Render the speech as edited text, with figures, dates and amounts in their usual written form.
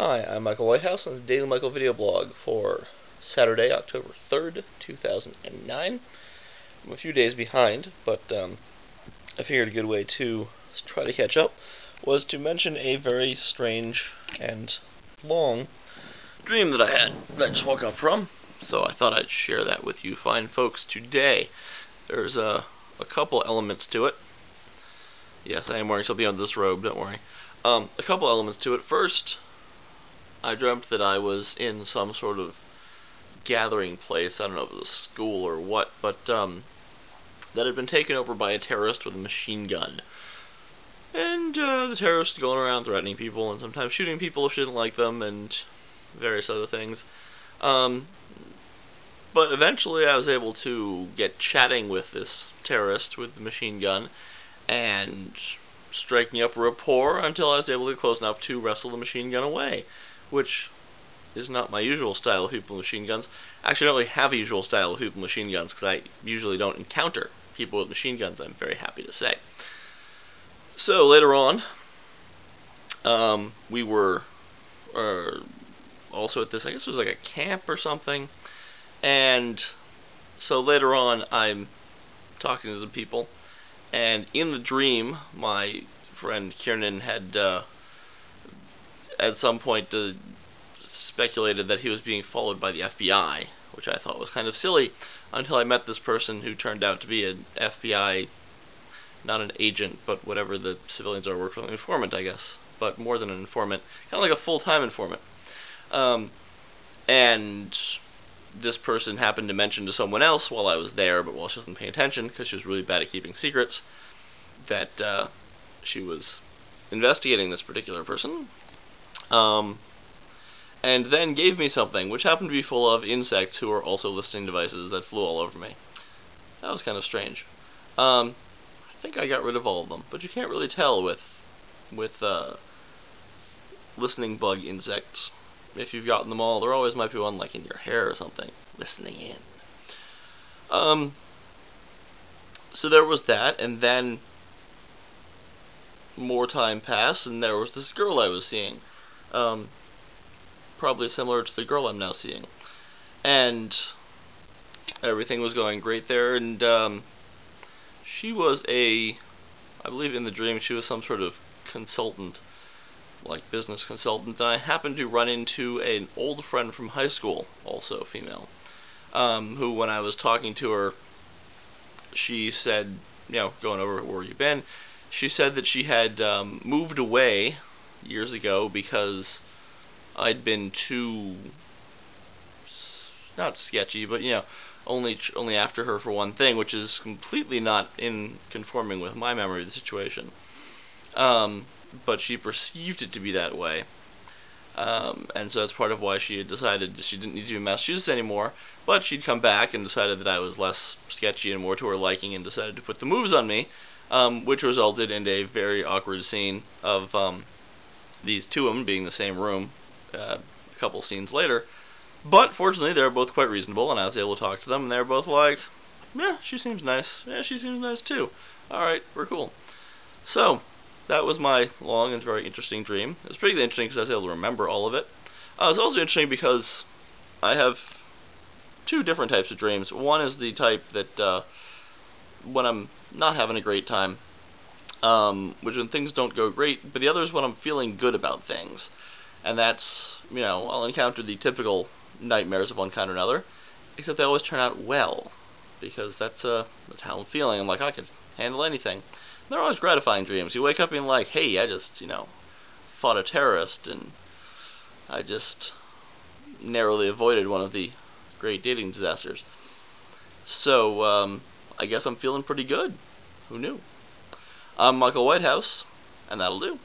Hi, I'm Michael Whitehouse on the Daily Michael video blog for Saturday, October 3rd, 2009. I'm a few days behind, but I figured a good way to try to catch up was to mention a very strange and long dream that I had that I just woke up from. So I thought I'd share that with you fine folks today. There's a couple elements to it. Yes, I am wearing something under this robe, don't worry. A couple elements to it. First, I dreamt that I was in some sort of gathering place. I don't know if it was a school or what, but that had been taken over by a terrorist with a machine gun. And the terrorist going around threatening people and sometimes shooting people if she didn't like them and various other things. But eventually I was able to get chatting with this terrorist with the machine gun and striking up a rapport until I was able to get close enough to wrestle the machine gun away, which is not my usual style of people with machine guns. Actually, I don't really have a usual style of people with machine guns because I usually don't encounter people with machine guns, I'm very happy to say. So later on, we were also at this, I guess it was like a camp or something, and so later on I'm talking to some people, and in the dream my friend Kiernan had at some point speculated that he was being followed by the FBI, which I thought was kind of silly, until I met this person who turned out to be an FBI, not an agent, but whatever the civilians are, work for, an informant, I guess, but more than an informant, kind of like a full-time informant. And this person happened to mention to someone else while I was there, but while she wasn't paying attention, because she was really bad at keeping secrets, that she was investigating this particular person, and then gave me something, which happened to be full of insects who were also listening devices that flew all over me. That was kind of strange. I think I got rid of all of them, but you can't really tell with listening bug insects. If you've gotten them all, there always might be one like in your hair or something, listening in. So there was that, and then more time passed, and there was this girl I was seeing. Probably similar to the girl I'm now seeing. And everything was going great there, and she was I believe in the dream, she was some sort of consultant, like business consultant, and I happened to run into an old friend from high school, also female, who, when I was talking to her, she said, you know, going over where you've been, she said that she had moved away years ago because I'd been too, not sketchy, but, you know, only after her for one thing, which is completely not in conforming with my memory of the situation. But she perceived it to be that way, and so that's part of why she had decided she didn't need to be in Massachusetts anymore, but she'd come back and decided that I was less sketchy and more to her liking, and decided to put the moves on me, which resulted in a very awkward scene of these two of them being in the same room a couple scenes later. But fortunately, they were both quite reasonable, and I was able to talk to them, and they were both like, yeah, she seems nice. Yeah, she seems nice too. Alright, we're cool. So that was my long and very interesting dream. It was pretty interesting because I was able to remember all of it. It was also interesting because I have two different types of dreams. One is the type that when I'm not having a great time, which when things don't go great, but the other is when I'm feeling good about things. And that's, you know, I'll encounter the typical nightmares of one kind or another, except they always turn out well, because that's how I'm feeling. I'm like, I could handle anything. They're always gratifying dreams. You wake up being like, hey, I just, you know, fought a terrorist, and I just narrowly avoided one of the great dating disasters. So, I guess I'm feeling pretty good. Who knew? I'm Michael Whitehouse, and that'll do.